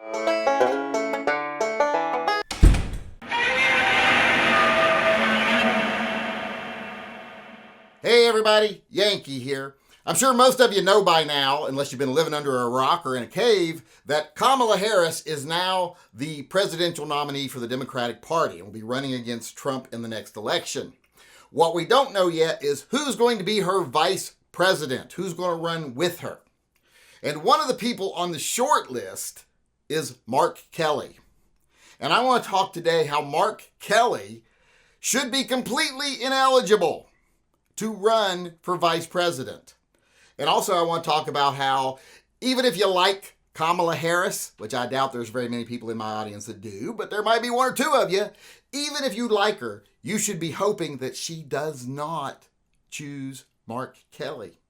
Hey everybody, Yankee here. I'm sure most of you know by now, unless you've been living under a rock or in a cave, that Kamala Harris is now the presidential nominee for the Democratic Party and will be running against Trump in the next election. What we don't know yet is who's going to be her vice president, who's going to run with her. And one of the people on the short list is Mark Kelly. And I want to talk today how Mark Kelly should be completely ineligible to run for vice president. And also I want to talk about how even if you like Kamala Harris, which I doubt there's very many people in my audience that do, but there might be one or two of you, even if you like her, you should be hoping that she does not choose Mark Kelly.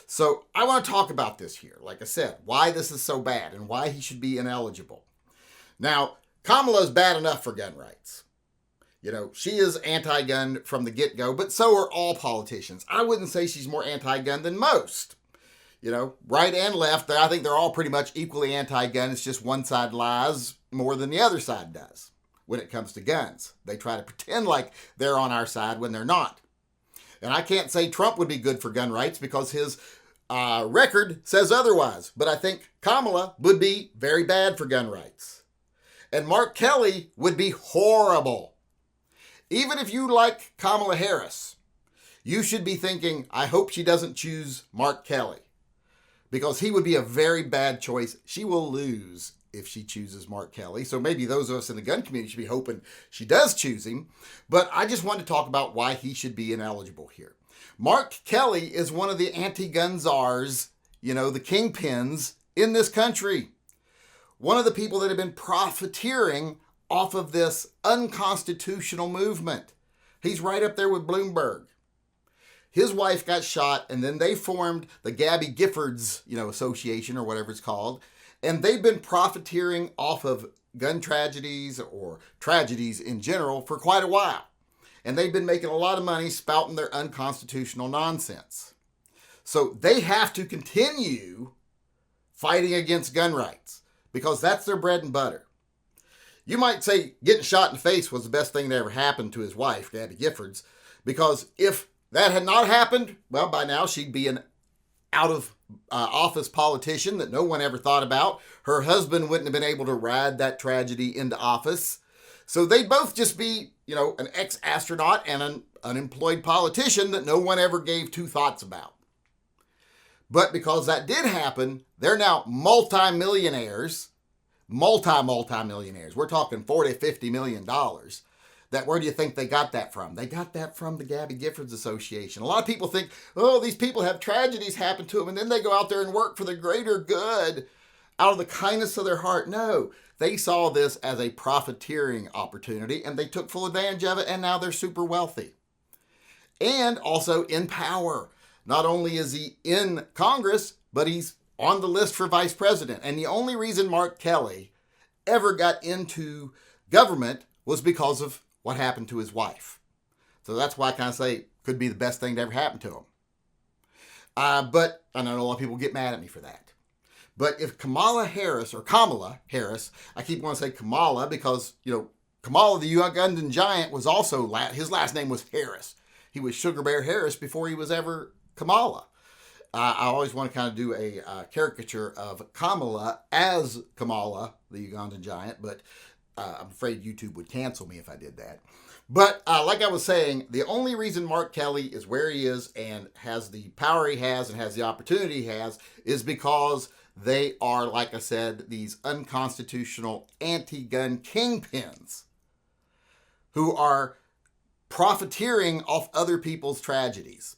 So I want to talk about this here, like I said, why this is so bad and why he should be ineligible. Now, Kamala's bad enough for gun rights. You know, she is anti-gun from the get-go, but so are all politicians. I wouldn't say she's more anti-gun than most. You know, right and left, I think they're all pretty much equally anti-gun. It's just one side lies more than the other side does when it comes to guns. They try to pretend like they're on our side when they're not. And I can't say Trump would be good for gun rights because his record says otherwise. But I think Kamala would be very bad for gun rights. And Mark Kelly would be horrible. Even if you like Kamala Harris, you should be thinking, I hope she doesn't choose Mark Kelly, because he would be a very bad choice. She will lose if she chooses Mark Kelly. So maybe those of us in the gun community should be hoping she does choose him. But I just want to talk about why he should be ineligible here. Mark Kelly is one of the anti-gun czars, the kingpins in this country. One of the people that have been profiteering off of this unconstitutional movement. He's right up there with Bloomberg. His wife got shot, and then they formed the Gabby Giffords, association or whatever it's called, and they've been profiteering off of gun tragedies or tragedies in general for quite a while. And they've been making a lot of money spouting their unconstitutional nonsense. So they have to continue fighting against gun rights because that's their bread and butter. You might say getting shot in the face was the best thing that ever happened to his wife, Gabby Giffords, because if that had not happened, well, by now she'd be an out-of-office politician that no one ever thought about. Her husband wouldn't have been able to ride that tragedy into office. So they'd both just be, an ex-astronaut and an unemployed politician that no one ever gave two thoughts about. But because that did happen, they're now multi-millionaires. Multi-millionaires. We're talking $40, $50 million. Where do you think they got that from? They got that from the Gabby Giffords Association. A lot of people think, these people have tragedies happen to them, and then they go out there and work for the greater good out of the kindness of their heart. No, they saw this as a profiteering opportunity, and they took full advantage of it, and now they're super wealthy. And also in power. Not only is he in Congress, but he's on the list for vice president. And the only reason Mark Kelly ever got into government was because of what happened to his wife. So that's why I kind of say it could be the best thing to ever happen to him. But I know a lot of people get mad at me for that. But if Kamala Harris, I keep wanting to say Kamala because, Kamala the Ugandan giant was also, his last name was Harris. He was Sugar Bear Harris before he was ever Kamala. I always want to kind of do a caricature of Kamala as Kamala, the Ugandan giant, but I'm afraid YouTube would cancel me if I did that. But like I was saying, the only reason Mark Kelly is where he is and has the power he has and has the opportunity he has is because they are, like I said, these unconstitutional anti-gun kingpins who are profiteering off other people's tragedies.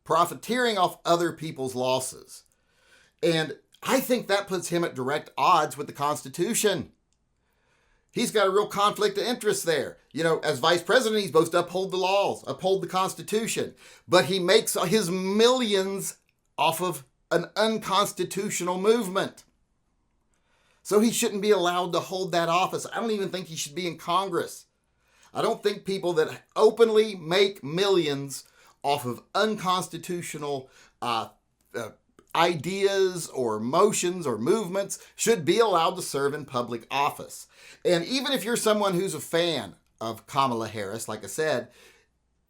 Profiteering off other people's losses. And I think that puts him at direct odds with the Constitution. He's got a real conflict of interest there. As vice president, he's supposed to uphold the laws, uphold the Constitution. But he makes his millions off of an unconstitutional movement. So he shouldn't be allowed to hold that office. I don't even think he should be in Congress. I don't think people that openly make millions off of unconstitutional ideas or motions or movements should be allowed to serve in public office. And even if you're someone who's a fan of Kamala Harris, like I said,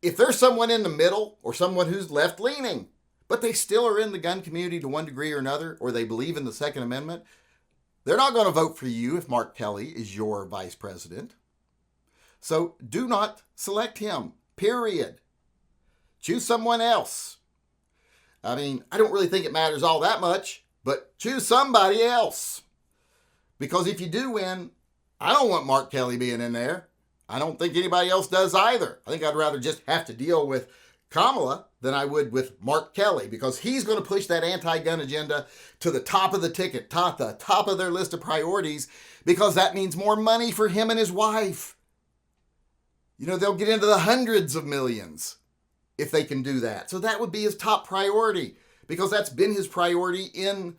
if there's someone in the middle or someone who's left-leaning, but they still are in the gun community to one degree or another, or they believe in the Second Amendment, they're not going to vote for you if Mark Kelly is your vice president. So do not select him, period. Choose someone else. I mean, I don't really think it matters all that much, but choose somebody else. Because if you do win, I don't want Mark Kelly being in there. I don't think anybody else does either. I think I'd rather just have to deal with Kamala than I would with Mark Kelly, because he's going to push that anti-gun agenda to the top of the ticket, the top of their list of priorities, because that means more money for him and his wife. You know, they'll get into the hundreds of millions if they can do that. So that would be his top priority, because that's been his priority in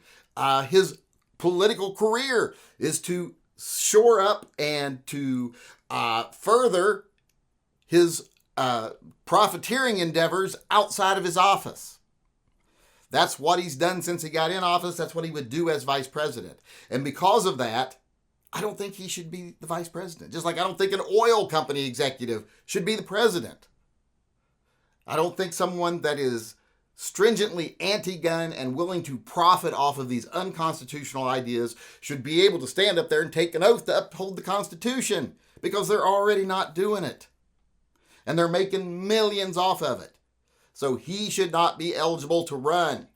his political career, is to shore up and to further his profiteering endeavors outside of his office. That's what he's done since he got in office. That's what he would do as vice president. And because of that, I don't think he should be the vice president. Just like I don't think an oil company executive should be the president. I don't think someone that is stringently anti-gun and willing to profit off of these unconstitutional ideas should be able to stand up there and take an oath to uphold the Constitution, because they're already not doing it. And they're making millions off of it. So he should not be eligible to run.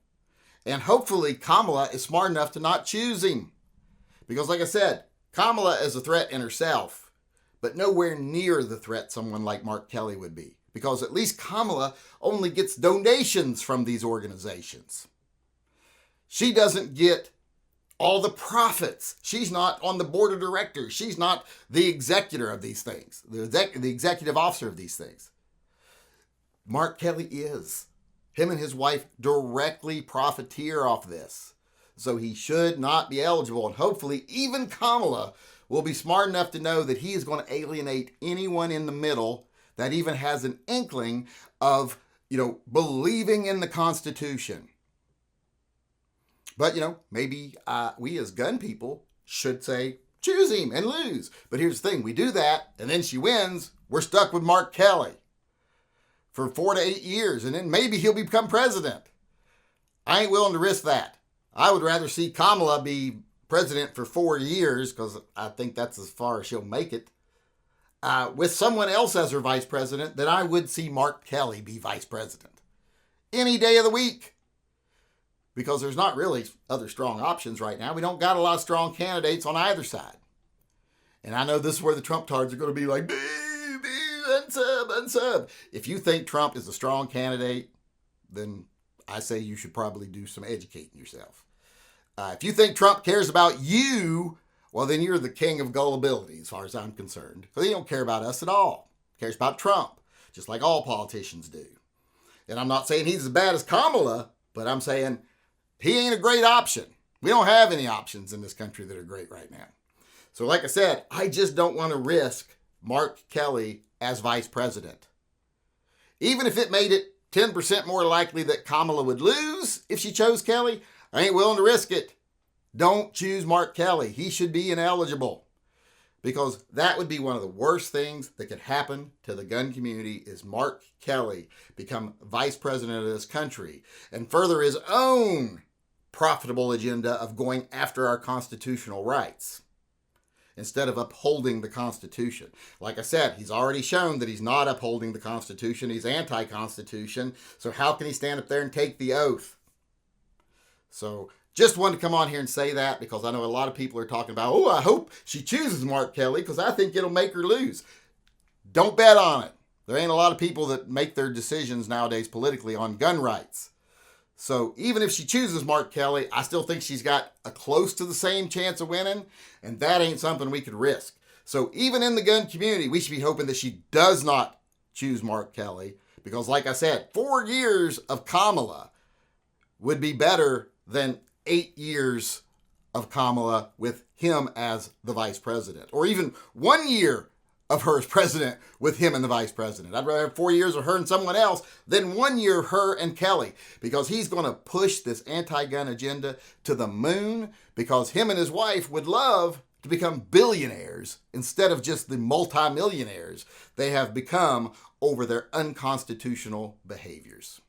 And hopefully Kamala is smart enough to not choose him. Because like I said, Kamala is a threat in herself, but nowhere near the threat someone like Mark Kelly would be. Because at least Kamala only gets donations from these organizations. She doesn't get all the profits. She's not on the board of directors. She's not the executor of these things, the executive officer of these things. Mark Kelly is. Him and his wife directly profiteer off this. So he should not be eligible. And hopefully even Kamala will be smart enough to know that he is going to alienate anyone in the middle that even has an inkling of, believing in the Constitution. But, maybe we as gun people should say, choose him and lose. But here's the thing. We do that, and then she wins. We're stuck with Mark Kelly for 4 to 8 years, and then maybe he'll become president. I ain't willing to risk that. I would rather see Kamala be president for 4 years, because I think that's as far as she'll make it, with someone else as her vice president, than I would see Mark Kelly be vice president any day of the week. Because there's not really other strong options right now. We don't got a lot of strong candidates on either side. And I know this is where the Trump tards are going to be like, boo, boo, unsub. If you think Trump is a strong candidate, then I say you should probably do some educating yourself. If you think Trump cares about you, well, then you're the king of gullibility as far as I'm concerned. Because he don't care about us at all. He cares about Trump, just like all politicians do. And I'm not saying he's as bad as Kamala, but I'm saying he ain't a great option. We don't have any options in this country that are great right now. So like I said, I just don't want to risk Mark Kelly as vice president. Even if it made it 10% more likely that Kamala would lose if she chose Kelly, I ain't willing to risk it. Don't choose Mark Kelly. He should be ineligible. Because that would be one of the worst things that could happen to the gun community, is Mark Kelly become vice president of this country and further his own profitable agenda of going after our constitutional rights instead of upholding the Constitution. Like I said, he's already shown that he's not upholding the Constitution. He's anti-Constitution. So how can he stand up there and take the oath? So just wanted to come on here and say that, because I know a lot of people are talking about, I hope she chooses Mark Kelly because I think it'll make her lose. Don't bet on it. There ain't a lot of people that make their decisions nowadays politically on gun rights. So even if she chooses Mark Kelly, I still think she's got a close to the same chance of winning, and that ain't something we could risk. So even in the gun community, we should be hoping that she does not choose Mark Kelly, because like I said, 4 years of Kamala would be better than 8 years of Kamala with him as the vice president. Or even 1 year of her as president with him and the vice president. I'd rather have 4 years of her and someone else than 1 year her and Kelly, because he's going to push this anti-gun agenda to the moon, because him and his wife would love to become billionaires instead of just the multimillionaires they have become over their unconstitutional behaviors.